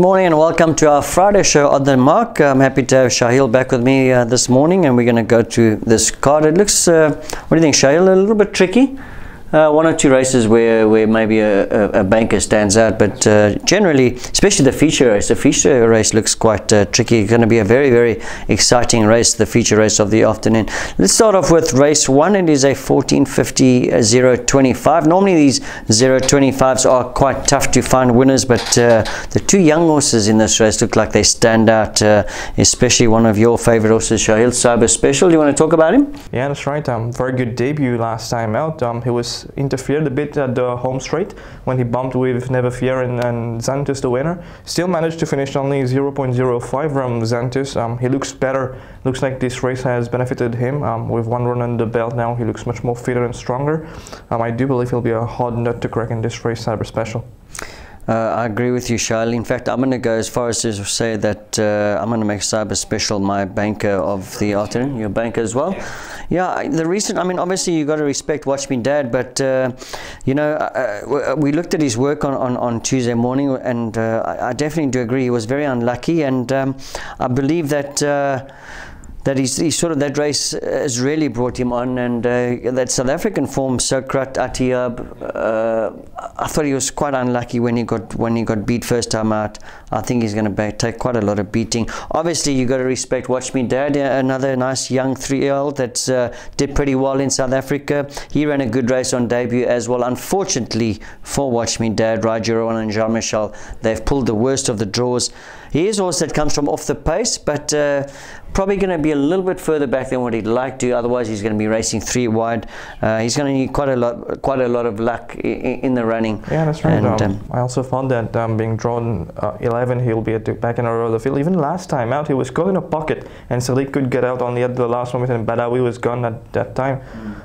Morning and welcome to our Friday show on the mark. I'm happy to have Shaheel back with me this morning, and we're going to go through this card. It looks, what do you think, Shaheel? A little bit tricky. One or two races where maybe a banker stands out, but generally, especially the feature race looks quite tricky. It's going to be a very, very exciting race, the feature race of the afternoon. Let's start off with race 1. It is a 1450 0.25. Normally these 0.25s are quite tough to find winners, but the two young horses in this race look like they stand out, especially one of your favorite horses, Shaheel, Cyber Special. Do you want to talk about him? Yeah, that's right. Very good debut last time out. He was interfered a bit at the home straight when he bumped with Never Fear and Xanthus, the winner. Still managed to finish only 0.05 from Xanthus. He looks better. Looks like this race has benefited him. With one run on the belt now, he looks much more fitter and stronger. I do believe he'll be a hard nut to crack in this race, Cyber Special. I agree with you, Shaheel. In fact, I'm going to go as far as to say that I'm going to make Cyber Special my banker of the afternoon. Your banker as well? Yeah, the reason, I mean, obviously you got to respect Watch Me Dad, but you know, we looked at his work on Tuesday morning, and I definitely do agree he was very unlucky, and I believe that he's sort of, that race has really brought him on, and that South African form, Sokrat Atiyab, I thought he was quite unlucky when he got beat first time out. I think he's going to take quite a lot of beating. Obviously, you got to respect Watch Me Dad, another nice young 3-year-old that did pretty well in South Africa. He ran a good race on debut as well. Unfortunately for Watch Me Dad, Rajirowan and Jean Michel, they've pulled the worst of the draws. He is also that comes from off the pace, but probably going to be a little bit further back than what he'd like to. Otherwise, he's going to be racing 3 wide. He's going to need quite a lot of luck in the running. Yeah, that's right. And, I also found that being drawn 11, he'll be at the back in a row of the field. Even last time out, he was caught in a pocket, and Sadiq could get out only at the last moment, and Badawi was gone at that time.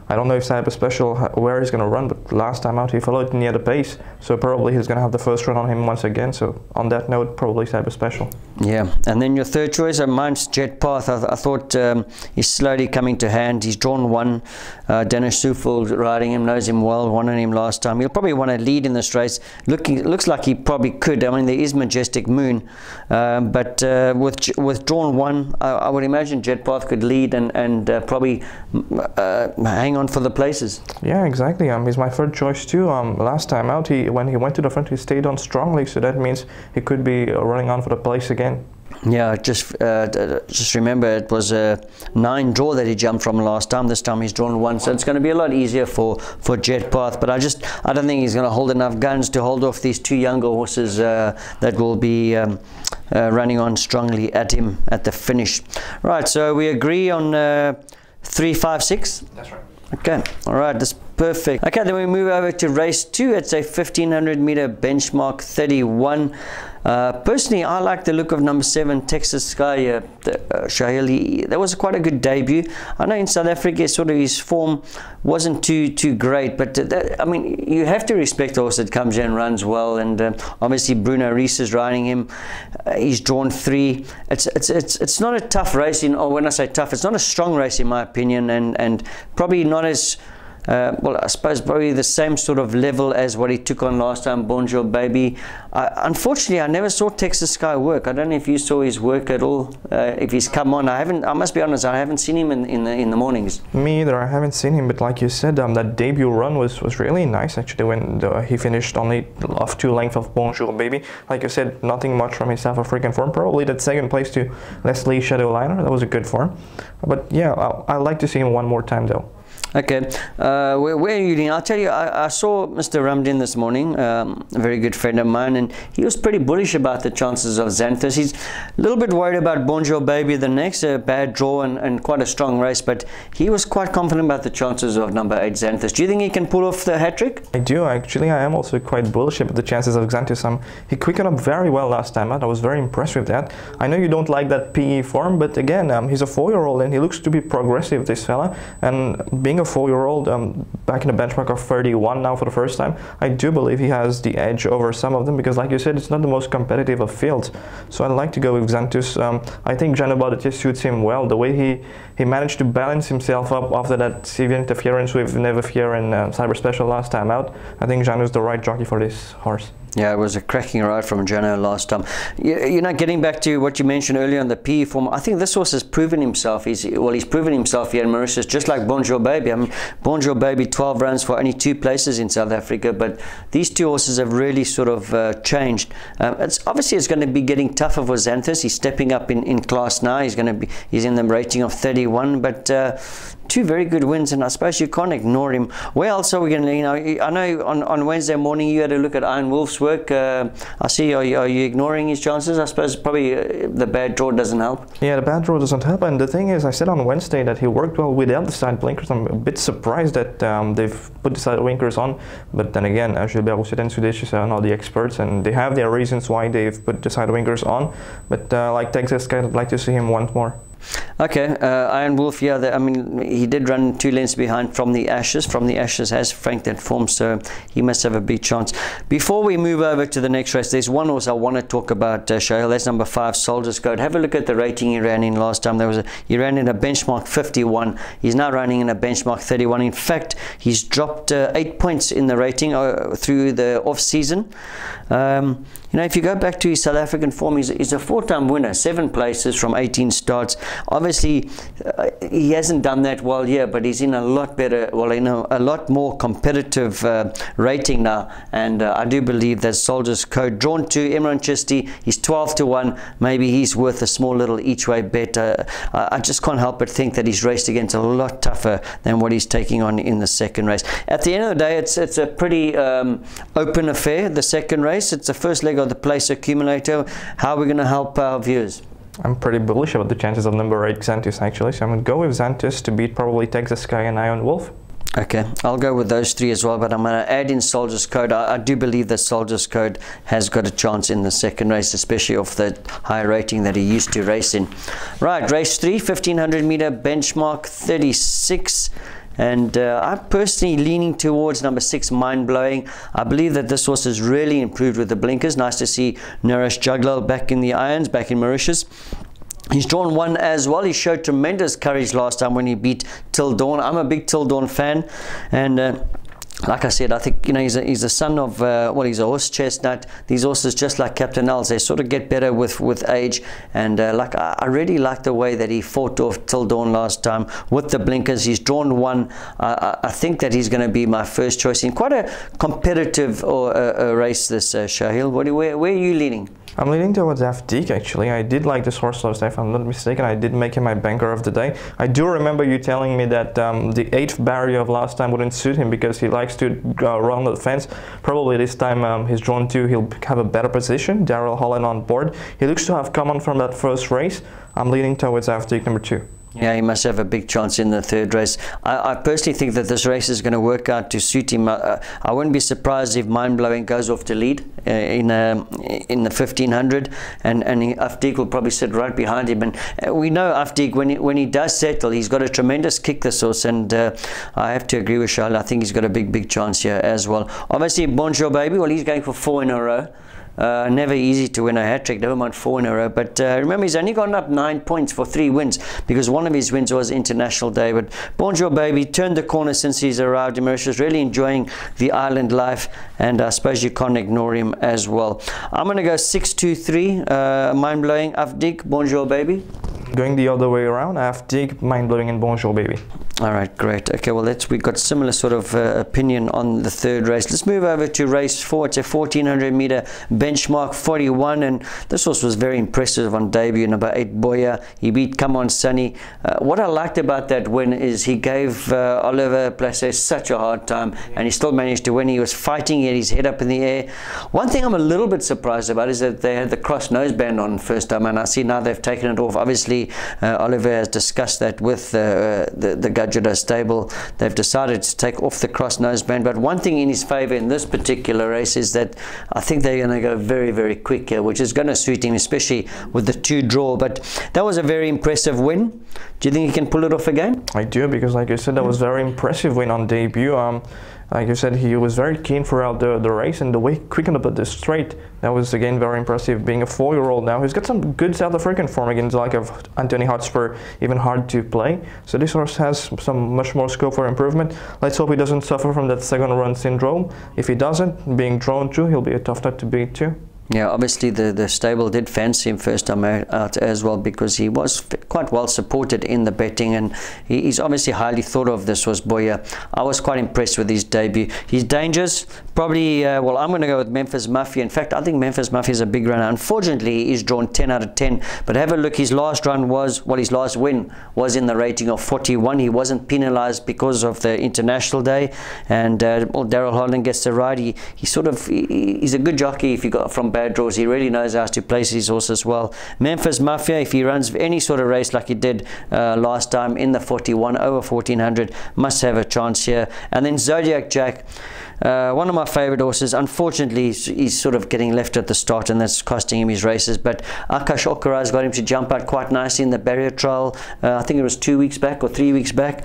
I don't know if Cyber Special where he's going to run, but last time out he followed near the pace, so probably he's going to have the first run on him once again. So on that note, probably Cyber Special. Yeah, and then your third choice, mine's Jet Path. I thought he's slowly coming to hand. He's drawn 1. Dennis Sufel riding him, knows him well, won on him last time. He'll probably want to lead in this race. Looks like he probably could. I mean, there is Majestic Moon, but with drawn 1, I would imagine Jet Path could lead and probably hang on for the places. Yeah, exactly. He's my third choice too. Last time out, when he went to the front, he stayed on strongly, so that means he could be running on for the place again. Yeah, just remember it was a 9 draw that he jumped from last time. This time he's drawn 1, so it's going to be a lot easier for Jet Path. But I don't think he's going to hold enough guns to hold off these 2 younger horses that will be running on strongly at him at the finish. Right, so we agree on 3, 5, 6. That's right. Okay, all right, that's perfect. Okay, then we move over to race 2. It's a 1500 meter benchmark 31. Personally, I like the look of number 7, Texas Sky, Shaheel. That was quite a good debut. I know in South Africa, sort of his form wasn't too great, but I mean, you have to respect the horse that comes in and runs well. And obviously, Bruno Rees is riding him. He's drawn 3. It's not a tough race, or when I say tough, it's not a strong race in my opinion, and probably not as well, I suppose probably the same sort of level as what he took on last time, Bonjour Baby. Unfortunately, I never saw Texas Sky work. I don't know if you saw his work at all, if he's come on. I must be honest, I haven't seen him in the mornings. Me either, I haven't seen him, but like you said, that debut run was really nice actually, when he finished only off 2 lengths of Bonjour Baby. Like you said, nothing much from his South African form. Probably that second place to Leslie Shadowliner, that was a good form. But yeah, I'd like to see him one more time though. Okay, where are you leaning? I'll tell you, I saw Mr. Ramdin this morning, a very good friend of mine, and he was pretty bullish about the chances of Xanthus. He's a little bit worried about Bonjour Baby the next, a bad draw and quite a strong race, but he was quite confident about the chances of number 8 Xanthus. Do you think he can pull off the hat-trick? I do, actually. I am also quite bullish about the chances of Xanthus. He quickened up very well last time out. I was very impressed with that. I know you don't like that PE form, but again, he's a 4-year-old and he looks to be progressive, this fella, and being a 4-year-old, back in the benchmark of 31 now for the first time, I do believe he has the edge over some of them, because like you said, it's not the most competitive of fields. So I'd like to go with Xanthus. I think Janobad just suits him well. The way he managed to balance himself up after that severe interference with Never Fear and Cyber Special last time out, I think Janu is the right jockey for this horse. Yeah, it was a cracking ride from Jono last time. You know, getting back to what you mentioned earlier on the PE form, I think this horse has proven himself. He's proven himself here in Mauritius, just like Bonjour Baby. I mean, Bonjour Baby, 12 runs for only 2 places in South Africa, but these 2 horses have really sort of changed. It's going to be getting tougher for Xanthus. He's stepping up in class now. He's in the rating of 31, but 2 very good wins, and I suppose you can't ignore him. Where else are we going to, you know, I know on Wednesday morning you had a look at Iron Wolf's work. I see, are you ignoring his chances? I suppose probably the bad draw doesn't help. Yeah, the bad draw doesn't help, and the thing is, I said on Wednesday that he worked well without the side blinkers. I'm a bit surprised that they've put the side blinkers on, but then again, Gilbert Rousset and Sudecious are not the experts, and they have their reasons why they've put the side blinkers on, but like Texas, I'd like to see him once more. Okay, Iron Wolf, yeah, I mean, he did run 2 lengths behind from the Ashes. From the Ashes has franked that form, so he must have a big chance. Before we move over to the next race, there's one horse I want to talk about, Shaheel. That's number 5, Soldier's Code. Have a look at the rating he ran in last time. He ran in a benchmark 51. He's now running in a benchmark 31. In fact, he's dropped 8 points in the rating through the off-season. You know, if you go back to his South African form, he's a 4-time winner, 7 places from 18 starts. Obviously, he hasn't done that well here, but he's in a lot better, well, in a lot more competitive rating now. And I do believe that Soldier's Code, drawn to Imran Chisti, he's 12-1. Maybe he's worth a small little each-way bet. I just can't help but think that he's raced against a lot tougher than what he's taking on in the second race. At the end of the day, it's a pretty open affair, the second race. It's the first leg of the place accumulator. How are we going to help our viewers? I'm pretty bullish about the chances of number 8 Xanthus actually, so I'm going to go with Xanthus to beat probably Texas Sky and Iron Wolf. Okay, I'll go with those 3 as well, but I'm going to add in Soldier's Code. I do believe that Soldier's Code has got a chance in the second race, especially off the high rating that he used to race in. Right, race 3, 1500 meter benchmark 36. And I'm personally leaning towards number 6, Mind Blowing. I believe that this horse has really improved with the blinkers. Nice to see Naresh Juglal back in the irons, back in Mauritius. He's drawn 1 as well. He showed tremendous courage last time when he beat Till Dawn. I'm a big Till Dawn fan, and like I said, I think, you know, he's a son of, well, he's a horse chestnut. These horses, just like Captain Els, they sort of get better with age. And I really like the way that he fought off Till Dawn last time with the blinkers. He's drawn 1. I think that he's going to be my first choice in quite a competitive race, this Shaheel. Where are you leaning? I'm leaning towards Afdique actually. I did like this horse last time, if I'm not mistaken. I did make him my banker of the day. I do remember you telling me that the 8th barrier of last time wouldn't suit him because he likes to run the fence. Probably this time he's drawn 2, he'll have a better position. Daryl Holland on board. He looks to have come on from that first race. I'm leaning towards Afdique number 2. Yeah, he must have a big chance in the third race. I personally think that this race is going to work out to suit him. I wouldn't be surprised if Mind Blowing goes off to lead in the 1500, and Afdique will probably sit right behind him. And we know Afdique, when he does settle, he's got a tremendous kick, this horse, and I have to agree with Shaheel. I think he's got a big chance here as well. Obviously, Bonjour Baby, well, he's going for 4 in a row. Never easy to win a hat-trick, never mind 4 in a row. But remember, he's only gotten up 9 points for 3 wins because one of his wins was International Day. But Bonjour Baby turned the corner since he's arrived in Mauritius, really enjoying the island life, and I suppose you can't ignore him as well. I'm going to go 6-2-3, Mind Blowing, Afdique, Bonjour Baby. Going the other way around, Afdique, Mind Blowing, and Bonjour Baby. All right, great. Okay, well, we've got similar sort of opinion on the third race. Let's move over to race 4. It's a 1400 meter benchmark 41, and this horse was very impressive on debut. Number 8, Boya. He beat Come On Sunny. What I liked about that win is he gave Oliver Places such a hard time, and he still managed to win. He was fighting, he had his head up in the air. One thing I'm a little bit surprised about is that they had the cross noseband on first time, and I see now they've taken it off. Obviously, Oliver has discussed that with the Gajada stable. They've decided to take off the cross noseband, but one thing in his favor in this particular race is that I think they're going to go very quick here, which is going to suit him, especially with the 2 draw. But that was a very impressive win. Do you think he can pull it off again? I do, because like you said, that was a very impressive win on debut. Like you said, he was very keen throughout the race, and the way he quickened up at the straight, that was again very impressive. Being a 4-year-old now, he's got some good South African form against the like of Anthony Hotspur, even hard to play. So this horse has some much more scope for improvement. Let's hope he doesn't suffer from that second run syndrome. If he doesn't, being drawn to, he'll be a tough nut to beat too. Yeah, obviously the stable did fancy him first time out as well, because he was quite well supported in the betting, and he's obviously highly thought of. This was Boya. I was quite impressed with his debut. He's dangerous. Probably, well, I'm going to go with Memphis Mafia. In fact, I think Memphis Mafia is a big runner. Unfortunately, he's drawn 10 out of 10. But have a look, his last run was, well, his last win was in the rating of 41. He wasn't penalised because of the international day. And well, Daryl Holland gets the ride. He's a good jockey if you got from bad draws. He really knows how to place his horses well. Memphis Mafia, if he runs any sort of race like he did last time in the 41 over 1400, must have a chance here. And then Zodiac Jack, one of my favorite horses. Unfortunately, he's sort of getting left at the start, and that's costing him his races. But Akash Okaraz got him to jump out quite nicely in the barrier trial. I think it was 2 weeks back or 3 weeks back,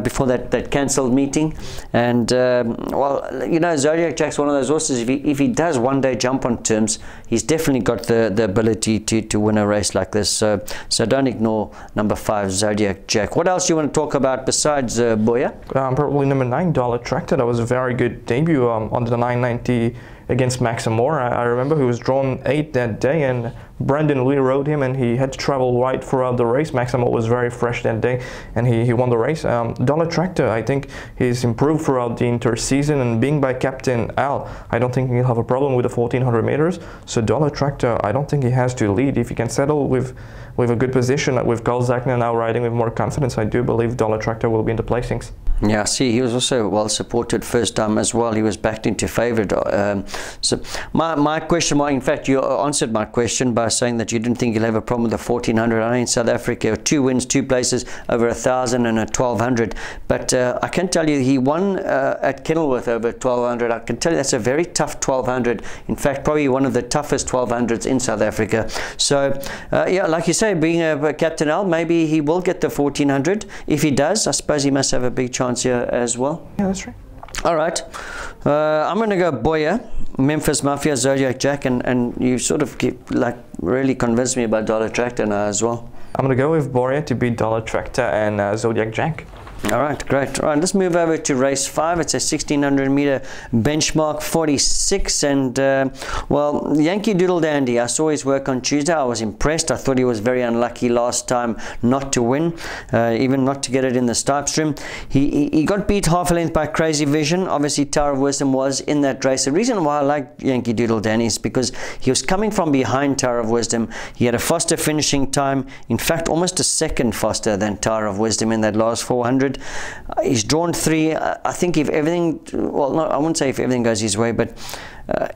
before that cancelled meeting. And well, you know, Zodiac Jack's one of those horses. If he does one day jump on terms, he's definitely got the ability to win a race like this. So don't ignore number 5, Zodiac Jack. What else do you want to talk about besides Boya? Probably number 9, Dollar Tractor. That was a very good debut on the 990 against Maximore. I remember he was drawn 8 that day, and Brandon Lee rode him, and he had to travel right throughout the race. Maximore was very fresh that day, and he won the race. Dollar Tractor, I think he's improved throughout the inter-season, and being by Captain Al, I don't think he'll have a problem with the 1400 meters. So Dollar Tractor, I don't think he has to lead. If he can settle with a good position, with Carl Zachner now riding with more confidence, I do believe Dollar Tractor will be in the placings. Yeah, see, he was also well supported first time as well. He was backed into favourite. So my question, well, in fact, you answered my question by saying that you didn't think he'll have a problem with the 1400. I know in South Africa, 2 wins, 2 places, over 1,000 and a 1,200. But I can tell you, he won at Kenilworth over 1,200. I can tell you that's a very tough 1,200. In fact, probably one of the toughest 1,200s in South Africa. So yeah, like you say, being a Captain Al, maybe he will get the 1,400. If he does, I suppose he must have a big chance here as well. Yeah, that's right. All right, I'm going to go Boya, Memphis Mafia, Zodiac Jack, and you sort of really convinced me about Dollar Tractor now as well. I'm going to go with Boya to beat Dollar Tractor and Zodiac Jack. All right, great. All right, let's move over to race 5. It's a 1600 meter benchmark 46, and well, Yankee Doodle Dandy, I saw his work on Tuesday. I was impressed. I thought he was very unlucky last time not to win, even not to get it in the Stipestream. He got beat half a length by Crazy Vision. Obviously Tower of Wisdom was in that race. The reason why I like Yankee Doodle Dandy is because he was coming from behind Tower of Wisdom. He had a faster finishing time, in fact almost a second faster than Tower of Wisdom in that last 400. He's drawn 3. I think if everything, well, no, I wouldn't say if everything goes his way, but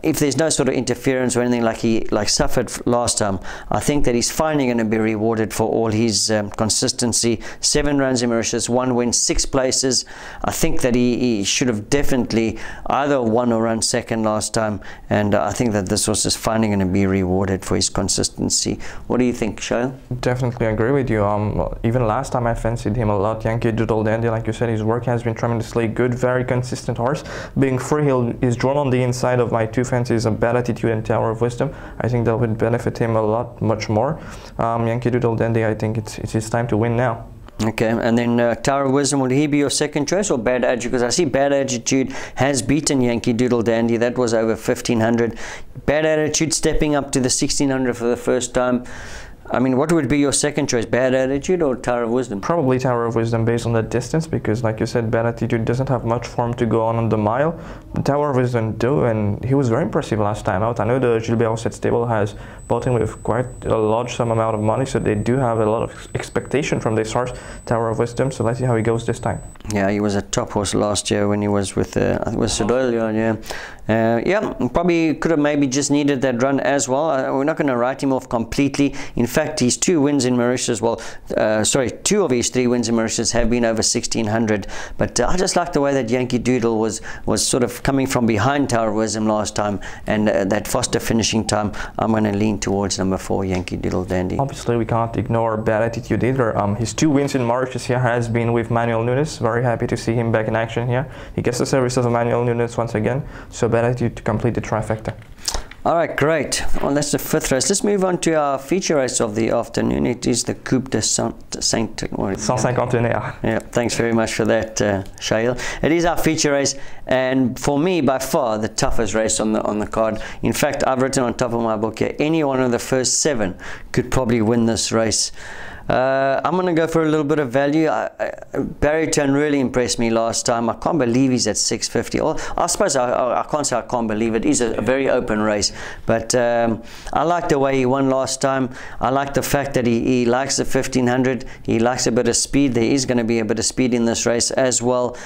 if there's no sort of interference or anything like he suffered last time, I think that he's finally going to be rewarded for all his consistency. 7 runs in Mauritius, 1 win, 6 places. I think that he should have definitely either won or run second last time, and I think that this horse is finally going to be rewarded for his consistency. What do you think, Shaheel? Definitely agree with you. Even last time I fancied him a lot. Yankee Doodle Dandy, like you said, his work has been tremendously good, very consistent horse. Being free, he's drawn on the inside of my 2 fancies, a Bad Attitude and Tower of Wisdom. I think that would benefit him a lot, much more. Yankee Doodle Dandy, I think it's his time to win now. Okay, and then Tower of Wisdom, would he be your second choice, or Bad Attitude? Because I see Bad Attitude has beaten Yankee Doodle Dandy. That was over 1,500. Bad Attitude stepping up to the 1,600 for the first time. I mean, what would be your second choice, Bad Attitude or Tower of Wisdom? Probably Tower of Wisdom based on the distance, because like you said, Bad Attitude doesn't have much form to go on the mile. The Tower of Wisdom do, and he was very impressive last time out. I know the Gilbert Osset stable has bought him with quite a large sum amount of money, so they do have a lot of expectation from this horse, Tower of Wisdom, so let's see how he goes this time. Yeah, he was a top horse last year when he was with, I think it was Sedoyle, yeah. Yeah, probably could have maybe just needed that run as well. We're not going to write him off completely. In fact, his 2 wins in Mauritius, well, sorry, 2 of his 3 wins in Mauritius have been over 1,600. But I just like the way that Yankee Doodle was sort of coming from behind Tower of Wisdom last time, and that faster finishing time. I'm going to lean towards number 4, Yankee Doodle Dandy. Obviously, we can't ignore Bad Attitude either. His 2 wins in Mauritius here has been with Manuel Nunes. Very happy to see him back in action here. He gets the service of Emmanuel Nunes once again, so better to complete the trifecta. All right, great. Well, that's the 5th race. Let's move on to our feature race of the afternoon. It is the Coupe du Cent-Cinquaintenaire. Yeah, thanks very much for that, Shaheel. It is our feature race, and for me, by far, the toughest race on the card. In fact, I've written on top of my book here, any one of the first 7 could probably win this race. I'm going to go for a little bit of value. Baritone really impressed me last time. I can't believe he's at 650. I suppose I can't say I can't believe it. It's a very open race. But I like the way he won last time. I like the fact that he likes the 1500. He likes a bit of speed. There is going to be a bit of speed in this race as well.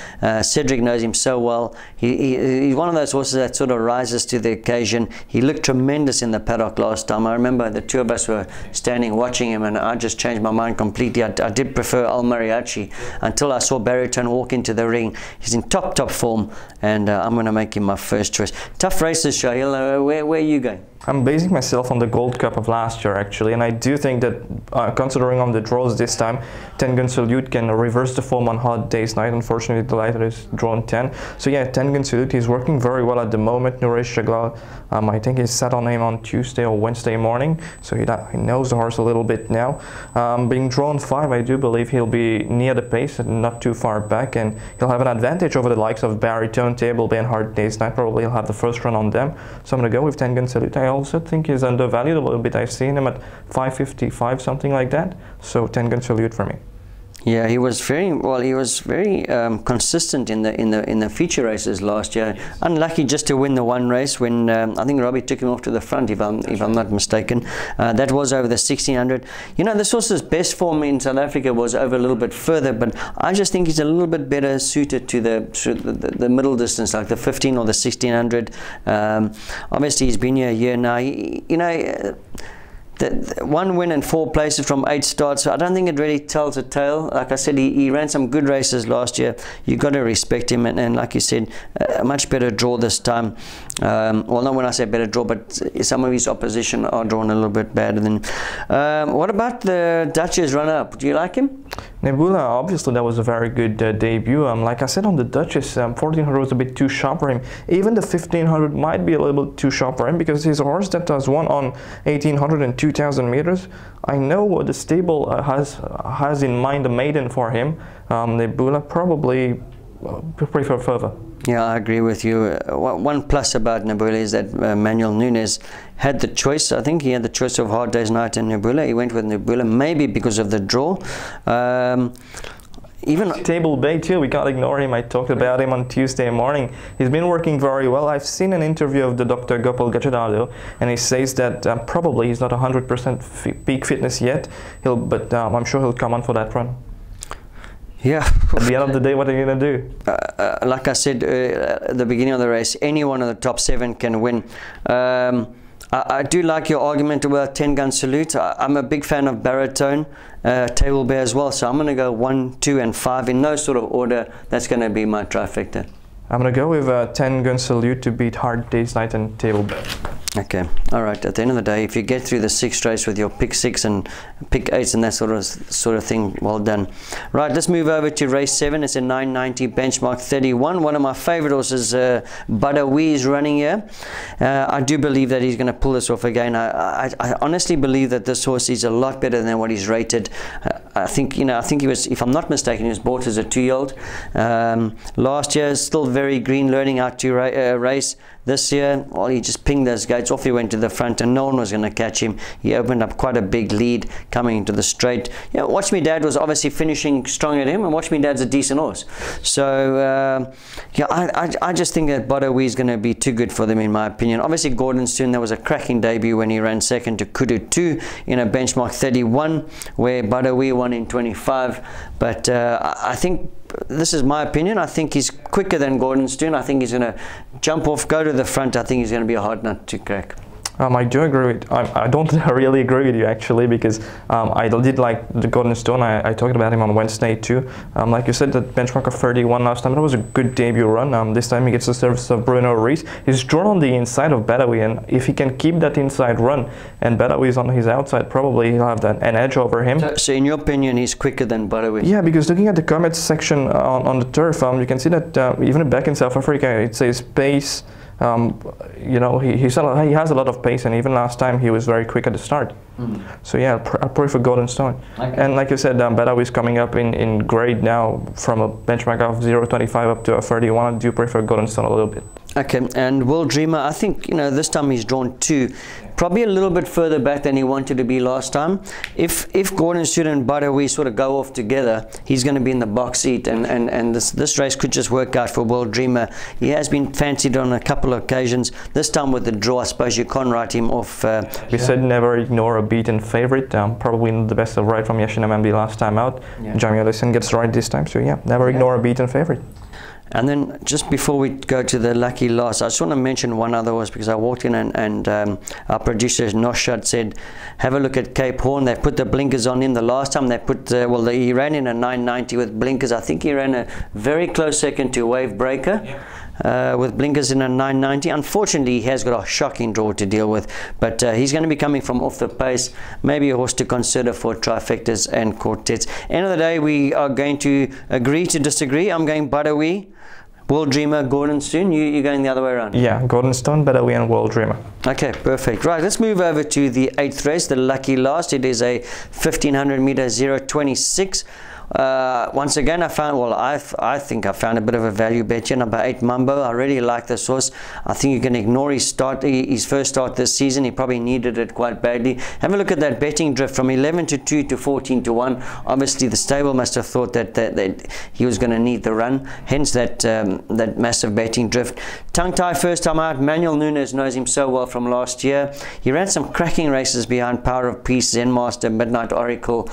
Cedric knows him so well. He's one of those horses that sort of rises to the occasion. He looked tremendous in the paddock last time. I remember the 2 of us were standing watching him, and I just changed my mind completely. I did prefer Al Mariachi until I saw Baritone walk into the ring. He's in top form, and I'm going to make him my first choice. Tough races, Shaheel. Where are you going? I'm basing myself on the Gold Cup of last year, actually, and I do think that, considering on the draws this time, 10 Gun Salute can reverse the form on hot days night. Unfortunately, the lighter is drawn 10. So yeah, 10 Gun Salute, he's working very well at the moment. Nouresh Chagla, I think he's set on him on Tuesday or Wednesday morning, so he knows the horse a little bit now. Being drawn 5, I do believe he'll be near the pace and not too far back, and he'll have an advantage over the likes of Baritone, Table Bay, and Hard Days Night. Probably he'll have the first run on them. So I'm going to go with 10 Gun Salute. I also think he's undervalued a little bit. I've seen him at 555, something like that. So 10 Gun Salute for me. Yeah, he was very well. He was very consistent in the feature races last year. Unlucky just to win the one race when I think Robbie took him off to the front, if I'm not mistaken. That was over the 1600. You know, this horse's best form in South Africa was over a little bit further, but I just think he's a little bit better suited to the middle distance, like the 15 or the 1600. Obviously, he's been here a year now. You know. The 1 win and 4 places from 8 starts, so I don't think it really tells a tale. Like I said, he ran some good races last year. You've got to respect him, and like you said, a much better draw this time. Well, not when I say better draw, but some of his opposition are drawn a little bit better than. What about the Duchess runner-up? Do you like him? Nebula, obviously that was a very good debut. Like I said on the Duchess, 1400 was a bit too sharp for him. Even the 1500 might be a little bit too sharp for him, because he's a horse that has won on 1800 and 2000 meters. I know what the stable has in mind a maiden for him. Nebula probably prefer further. Yeah, I agree with you. One plus about Nebula is that Emmanuel Nunes had the choice. I think he had the choice of Hard Day's Night and Nebula. He went with Nebula, maybe because of the draw. Even Table Bay too, we can't ignore him. I talked about him on Tuesday morning. He's been working very well. I've seen an interview of the Dr. Gopal Gajadalo, and he says that probably he's not 100% peak fitness yet. But I'm sure he'll come on for that run. Yeah. At the end of the day, what are you going to do? Like I said at the beginning of the race, any one of the top 7 can win. I do like your argument about 10 Gun Salute. I'm a big fan of Baritone, Table Bear as well. So I'm going to go 1, 2, and 5 in no sort of order. That's going to be my trifecta. I'm going to go with 10 Gun Salute to beat Hard Day's Night and Table Bear. Okay, all right. At the end of the day, if you get through the 6th race with your pick 6 and pick 8s and that sort of thing, well done. Right, let's move over to race 7. It's a 990 benchmark 31. One of my favorite horses, Badawi, is running here. I do believe that he's going to pull this off again. I honestly believe that this horse is a lot better than what he's rated. I think he was, if I'm not mistaken, he was bought as a 2-year-old. Last year, still very green, learning how to race. This year, well, he just pinged those gates, off he went to the front, and no one was going to catch him. He opened up quite a big lead coming into the straight. Yeah, Watch Me Dad was obviously finishing strong at him, and Watch Me Dad's a decent horse. So, yeah, I just think that Badawi is going to be too good for them, in my opinion. Obviously, Gordonstoun, there was a cracking debut when he ran second to Kudu 2 in a benchmark 31, where Badawi won in 25. But I think, this is my opinion, I think he's quicker than Gordonstoun. I think he's going to jump off, go to the front. I think he's going to be a hard nut to crack. I do agree with, I don't really agree with you actually, because I did like the Golden Stone. I talked about him on Wednesday too. Like you said, that benchmark of 31 last time, that was a good debut run. This time he gets the service of Bruno Reis. He's drawn on the inside of Badawi, and if he can keep that inside run and Badawi is on his outside, probably he'll have an edge over him. So in your opinion, he's quicker than Badawi? Yeah, because looking at the comments section on the turf, you can see that even back in South Africa, it says pace. You know, he has a lot of pace, and even last time he was very quick at the start. So yeah, I prefer Golden Stone. Okay. And like you said, Badawi is coming up in grade now from a benchmark of 0.25 up to a 31. I do prefer Golden Stone a little bit. Okay, and World Dreamer, I think, you know, this time he's drawn 2, probably a little bit further back than he wanted to be last time. If Gordon Stone and Badawi sort of go off together, he's going to be in the box seat, and this race could just work out for World Dreamer. He has been fancied on a couple of occasions. This time with the draw, I suppose you can't write him off. We said never ignore a beaten favorite. Probably not the best of right from Yashina Mambi last time out. Yeah. Ayadassen gets right this time, so yeah, never ignore a beaten favorite. And then just before we go to the lucky last, I just want to mention one other horse, because I walked in and our producer Noshad said, have a look at Cape Horn. They put the blinkers on him the last time. They put, he ran in a 990 with blinkers. I think he ran a very close second to Wave Breaker. Yeah. With blinkers in a 990. Unfortunately, he has got a shocking draw to deal with, but he's going to be coming from off the pace. Maybe a horse to consider for trifectas and quartets. End of the day, we are going to agree to disagree. I'm going Badawi, World Dreamer, Gordon Stone. You're going the other way around? Yeah, Gordon Stone, Badawi and World Dreamer. Okay, perfect. Right, let's move over to the 8th race, the lucky last. It is a 1500 meter 0.26. Once again, I think I found a bit of a value bet here. Number 8 Mambo. I really like this horse. I think you can ignore his first start this season. He probably needed it quite badly. Have a look at that betting drift from 11 to 2 to 14 to 1. Obviously the stable must have thought that he was going to need the run, hence that massive betting drift. Tongue tie first time out. Manuel Nunes knows him so well from last year. He ran some cracking races behind Power of Peace, Zen Master, Midnight Oracle.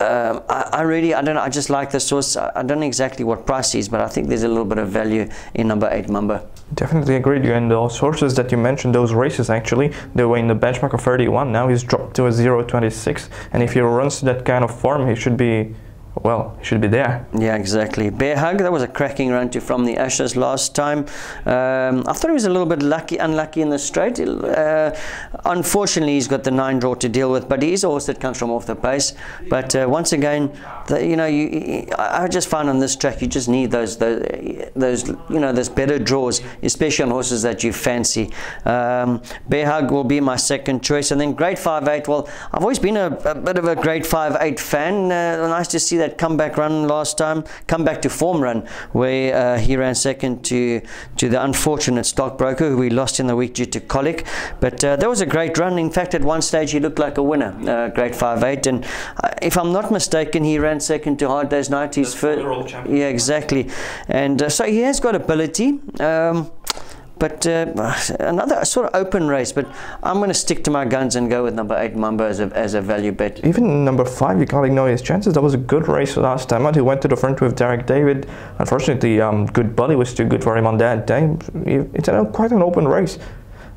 I don't know, I just like this horse. I don't know exactly what price he is, but I think there's a little bit of value in number 8 Mambo. Definitely agreed you, and those horses that you mentioned, those races actually, they were in the benchmark of 31. Now he's dropped to a 0.26, and if he runs that kind of form, he should be, well, he should be there. Yeah, exactly. Bear Hug, that was a cracking run to from the Ashes last time. I thought he was a little bit unlucky in the straight. Unfortunately, he's got the 9 draw to deal with, but he is a horse that comes from off the pace. But once again, I just found on this track you just need those better draws, especially on horses that you fancy. Bear Hug will be my second choice, and then Grade 5-8. Well, I've always been a bit of a Grade 5-8 fan. Nice to see that comeback run last time, comeback to form run, where he ran second to the unfortunate stockbroker who we lost in the week due to colic. But that was a great run. In fact, at one stage he looked like a winner, Grade 5-8, and if I'm not mistaken, he ran second to Hard Day's Night. He's first, yeah, exactly. And so he has got ability. But another sort of open race, but I'm going to stick to my guns and go with number 8 Mambo as a value bet. Even number 5, you can't ignore his chances. That was a good race last time out. He went to the front with Derek David. Unfortunately, Good Buddy was too good for him on that day. It's quite an open race.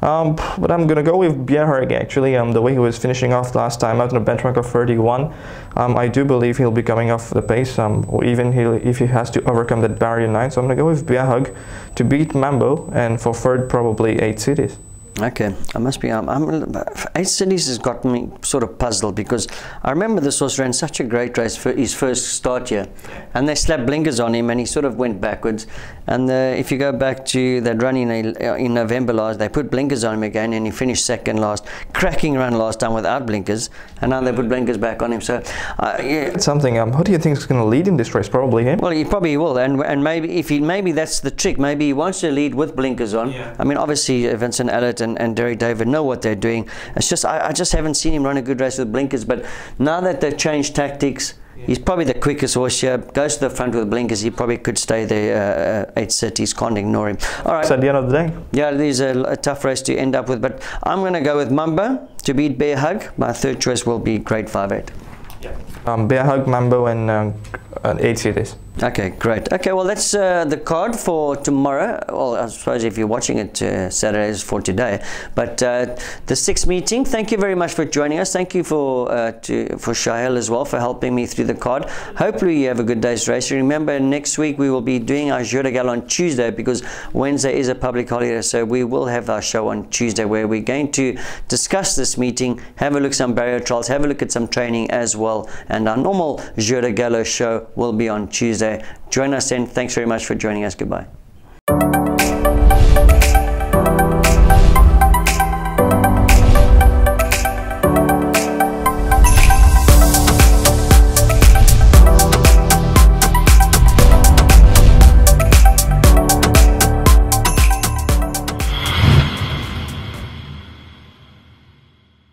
But I'm gonna go with Bjerg actually. The way he was finishing off last time out in a benchmark of 31, I do believe he'll be coming off the pace, or even if he has to overcome that barrier 9. So I'm gonna go with Bjerg to beat Mambo, and for third probably 8 Cities. Okay, I must be. 8 Cities has got me sort of puzzled, because I remember this horse ran such a great race for his first start here, and they slapped blinkers on him and he sort of went backwards. And if you go back to that run in November last, they put blinkers on him again and he finished second last. Cracking run last time without blinkers, and now they put blinkers back on him. So yeah. Something. Who do you think is going to lead in this race? Probably him. Well, he probably will, and maybe that's the trick. Maybe he wants to lead with blinkers on. Yeah. I mean, obviously Vincent Allett and Derek David know what they're doing. It's just I just haven't seen him run a good race with blinkers. But now that they've changed tactics, he's probably the quickest horse here. Goes to the front with blinkers. He probably could stay there. 8 Cities, can't ignore him. All right. So at the end of the day, yeah, it is a tough race to end up with. But I'm going to go with Mambo to beat Bear Hug. My third choice will be Grade 5-8. Bear Hug, Mambo, and 8 cities. Okay, great. Okay, well, that's the card for tomorrow. Well, I suppose if you're watching it Saturday is for today. But the sixth meeting, thank you very much for joining us. Thank you for Shaheel as well for helping me through the card. Hopefully you have a good day's race. Remember, next week we will be doing our Jeu de Galles on Tuesday because Wednesday is a public holiday. So we will have our show on Tuesday where we're going to discuss this meeting, have a look at some barrier trials, have a look at some training as well. And our normal Jeu de Galles show will be on Tuesday. Join us then. Thanks very much for joining us. Goodbye.